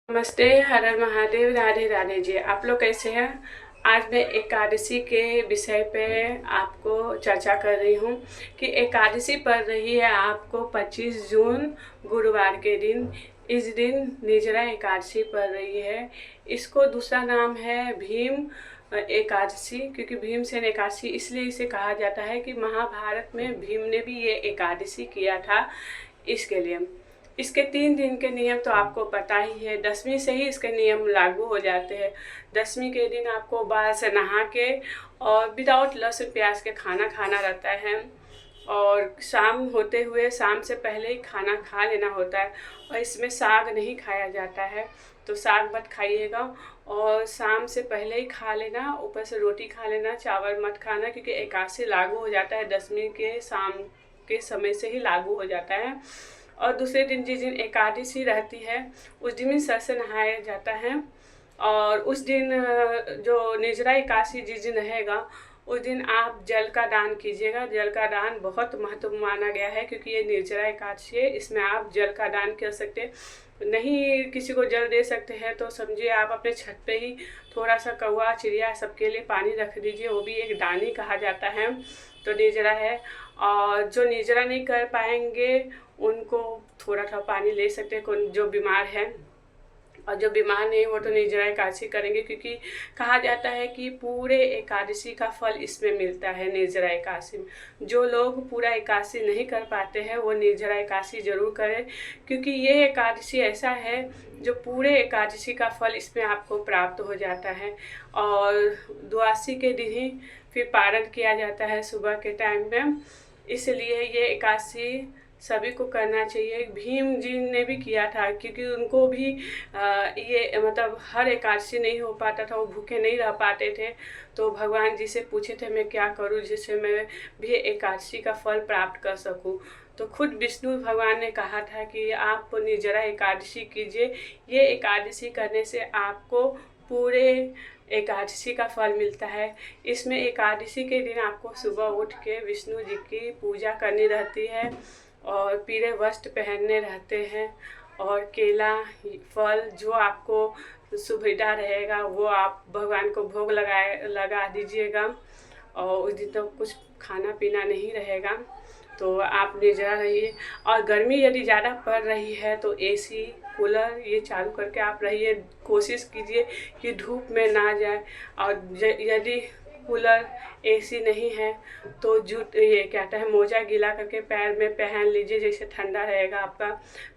नमस्ते, हर हर महादेव, राधे राधे जी। आप लोग कैसे हैं? आज मैं एकादशी के विषय पे आपको चर्चा कर रही हूँ कि एकादशी पड़ रही है आपको 25 जून गुरुवार के दिन। इस दिन निर्जला एकादशी पड़ रही है। इसको दूसरा नाम है भीम एकादशी, क्योंकि भीमसेन एकादशी इसलिए इसे कहा जाता है कि महाभारत में भीम ने भी ये एकादशी किया था। इसके लिए इसके 3 दिन के नियम तो आपको पता ही है। दसवीं से ही इसके नियम लागू हो जाते हैं। दसवीं के दिन आपको बाहर से नहा के और विदाउट लहसुन प्याज के खाना खाना रहता है, और शाम होते हुए शाम से पहले ही खाना खा लेना होता है। और इसमें साग नहीं खाया जाता है, तो साग मत खाइएगा और शाम से पहले ही खा लेना। ऊपर से रोटी खा लेना, चावल मत खाना, क्योंकि एकादशी लागू हो जाता है दसवीं के शाम के समय से ही लागू हो जाता है। और दूसरे दिन जिस दिन एकादशी रहती है उस दिन सर से नहाया जाता है। और उस दिन जो निर्जला एकादशी जिस दिन रहेगा उस दिन आप जल का दान कीजिएगा। जल का दान बहुत महत्व माना गया है, क्योंकि ये निर्जला एकादशी है। इसमें आप जल का दान कर सकते हैं। नहीं किसी को जल दे सकते हैं तो समझिए आप अपने छत पे ही थोड़ा सा कौवा चिड़िया सबके लिए पानी रख दीजिए, वो भी एक दान ही कहा जाता है। तो निर्जला है, और जो निर्जला नहीं कर पाएंगे उनको थोड़ा सा पानी ले सकते हैं, जो बीमार है। और जो बीमार नहीं वो तो निर्जला एकादशी करेंगे, क्योंकि कहा जाता है कि पूरे एकादशी का फल इसमें मिलता है। निर्जला एकादशी में जो लोग पूरा एकादशी नहीं कर पाते हैं वो निर्जला एकादशी जरूर करें, क्योंकि ये एकादशी ऐसा है जो पूरे एकादशी का फल इसमें आपको प्राप्त हो जाता है। और द्वादशी के दिन ही फिर पारण किया जाता है सुबह के टाइम में, इसलिए ये एकादशी सभी को करना चाहिए। भीम जी ने भी किया था, क्योंकि उनको भी ये मतलब हर एकादशी नहीं हो पाता था, वो भूखे नहीं रह पाते थे। तो भगवान जी से पूछे थे मैं क्या करूं जिससे मैं भी एकादशी का फल प्राप्त कर सकूं। तो खुद विष्णु भगवान ने कहा था कि आप निर्जला एकादशी कीजिए। ये एकादशी करने से आपको पूरे एकादशी का फल मिलता है। इसमें एकादशी के दिन आपको सुबह उठ के विष्णु जी की पूजा करनी रहती है, और पीले वस्त्र पहनने रहते हैं, और केला फल जो आपको सुविधा रहेगा वो आप भगवान को भोग लगा दीजिएगा। और उस दिन तो कुछ खाना पीना नहीं रहेगा, तो आप निर्जला रहिए। और गर्मी यदि ज़्यादा पड़ रही है तो एसी कूलर ये चालू करके आप रहिए। कोशिश कीजिए कि धूप में ना जाए। और यदि कूलर एसी नहीं है तो जूत ये क्या कहता है मोजा गीला करके पैर में पहन लीजिए, जैसे ठंडा रहेगा आपका।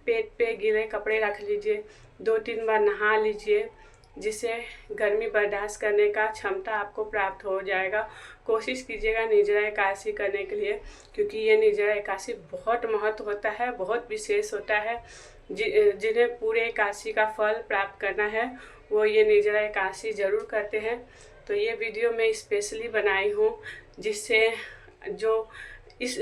पेट पे गीले कपड़े रख लीजिए, 2-3 बार नहा लीजिए, जिससे गर्मी बर्दाश्त करने का क्षमता आपको प्राप्त हो जाएगा। कोशिश कीजिएगा निर्जला एकादशी करने के लिए, क्योंकि ये निर्जला एकादशी बहुत महत्व होता है, बहुत विशेष होता है। जिन्हें पूरे एकादशी का फल प्राप्त करना है वो ये निर्जला एकादशी ज़रूर करते हैं। तो ये वीडियो मैं स्पेशली बनाई हूँ, जिससे जो इस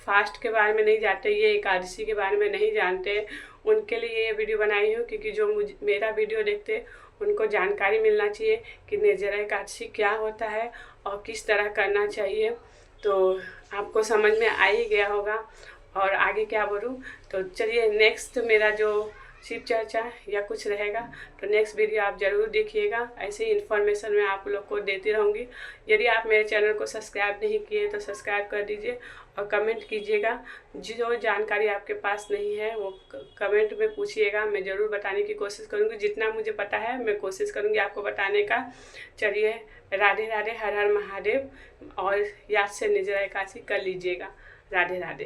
फास्ट के बारे में नहीं जानते, ये एकादशी के बारे में नहीं जानते, उनके लिए ये वीडियो बनाई हूँ। क्योंकि जो मेरा वीडियो देखते उनको जानकारी मिलना चाहिए कि निर्जला एकादशी क्या होता है और किस तरह करना चाहिए। तो आपको समझ में आ ही गया होगा, और आगे क्या बोलूँ। तो चलिए नेक्स्ट मेरा जो शिव चर्चा या कुछ रहेगा तो नेक्स्ट वीडियो आप ज़रूर देखिएगा। ऐसे ही इन्फॉर्मेशन मैं आप लोग को देती रहूँगी। यदि आप मेरे चैनल को सब्सक्राइब नहीं किए तो सब्सक्राइब कर दीजिए, और कमेंट कीजिएगा। जो जानकारी आपके पास नहीं है वो कमेंट में पूछिएगा, मैं ज़रूर बताने की कोशिश करूँगी। जितना मुझे पता है मैं कोशिश करूँगी आपको बताने का। चलिए राधे राधे, हर हर महादेव, और याद से निर्जला एकादशी कर लीजिएगा। राधे राधे।